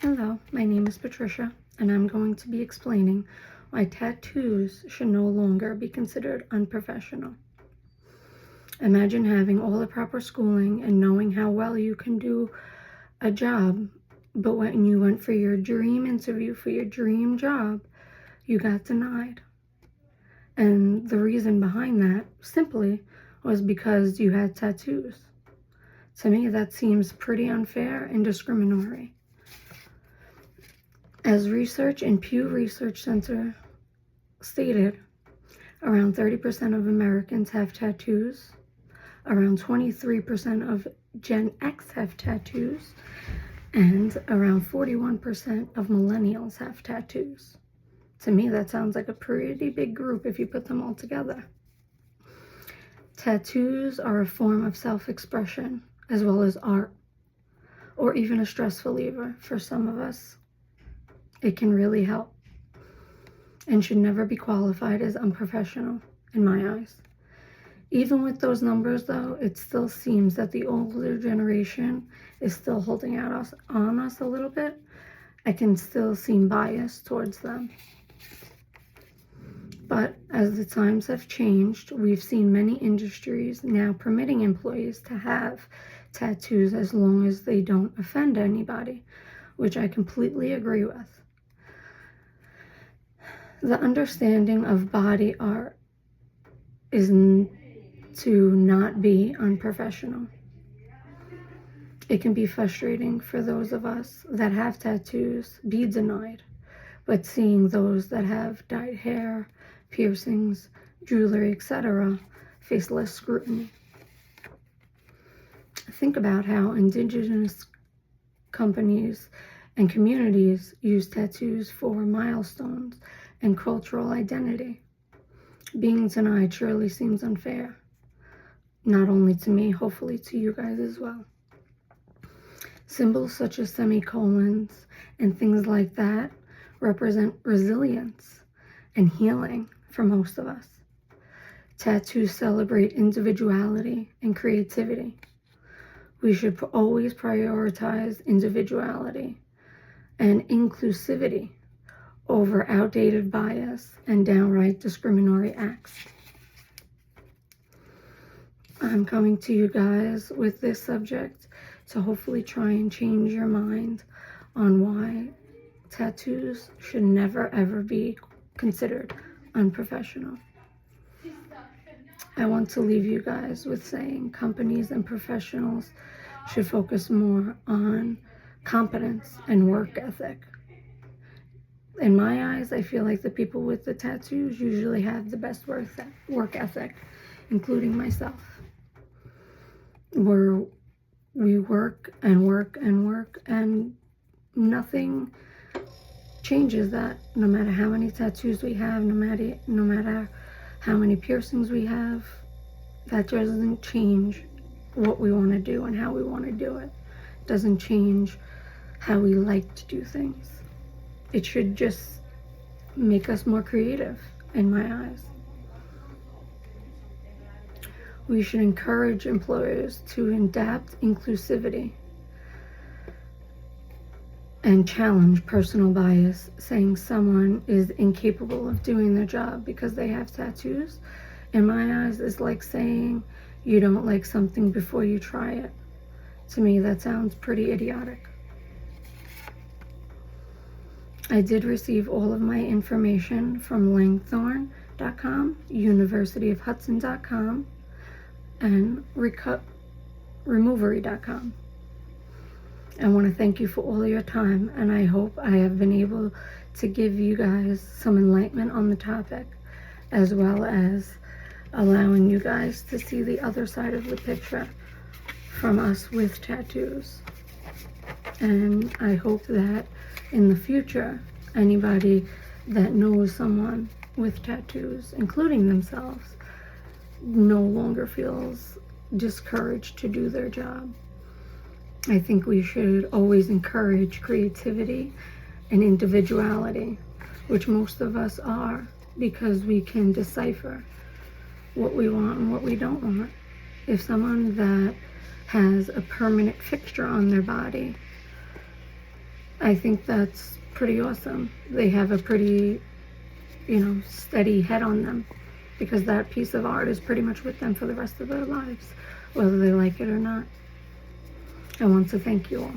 Hello, my name is Patricia, and I'm going to be explaining why tattoos should no longer be considered unprofessional. Imagine having all the proper schooling and knowing how well you can do a job, but when you went for your dream interview for your dream job, you got denied. And the reason behind that simply was because you had tattoos. To me, that seems pretty unfair and discriminatory. As research in Pew Research Center stated, around 30% of Americans have tattoos, around 23% of Gen X have tattoos, and around 41% of millennials have tattoos. To me, that sounds like a pretty big group if you put them all together. Tattoos are a form of self-expression as well as art, or even a stress reliever for some of us. It can really help and should never be qualified as unprofessional in my eyes. Even with those numbers though, it still seems that the older generation is still holding out on us a little bit. I can still seem biased towards them. But as the times have changed, we've seen many industries now permitting employees to have tattoos as long as they don't offend anybody, which I completely agree with. The understanding of body art is to not be unprofessional. It can be frustrating for those of us that have tattoos be denied, but seeing those that have dyed hair, piercings, jewelry, etc. face less scrutiny. Think about how indigenous companies and communities use tattoos for milestones and cultural identity. Being denied surely seems unfair. Not only to me, hopefully to you guys as well. Symbols such as semicolons and things like that represent resilience and healing for most of us. Tattoos celebrate individuality and creativity. We should always prioritize individuality and inclusivity over outdated bias and downright discriminatory acts. I'm coming to you guys with this subject to hopefully try and change your mind on why tattoos should never ever be considered unprofessional. I want to leave you guys with saying companies and professionals should focus more on competence and work ethic. In my eyes, I feel like the people with the tattoos usually have the best work ethic, including myself. Where we work and work and work, and nothing changes that. No matter how many tattoos we have, no matter how many piercings we have, that doesn't change what we want to do and how we want to do it. Doesn't change how we like to do things. It should just make us more creative, in my eyes. We should encourage employers to adapt inclusivity and challenge personal bias. Saying someone is incapable of doing their job because they have tattoos, in my eyes, is like saying you don't like something before you try it. To me, that sounds pretty idiotic. I did receive all of my information from Langthorne.com, universityofhudson.com, and removery.com. I want to thank you for all your time, and I hope I have been able to give you guys some enlightenment on the topic, as well as allowing you guys to see the other side of the picture from us with tattoos. And I hope that in the future, anybody that knows someone with tattoos, including themselves, no longer feels discouraged to do their job. I think we should always encourage creativity and individuality, which most of us are, because we can decipher what we want and what we don't want. If someone that has a permanent fixture on their body I think that's pretty awesome. They have a pretty, steady head on them, because that piece of art is pretty much with them for the rest of their lives, whether they like it or not. I want to thank you all.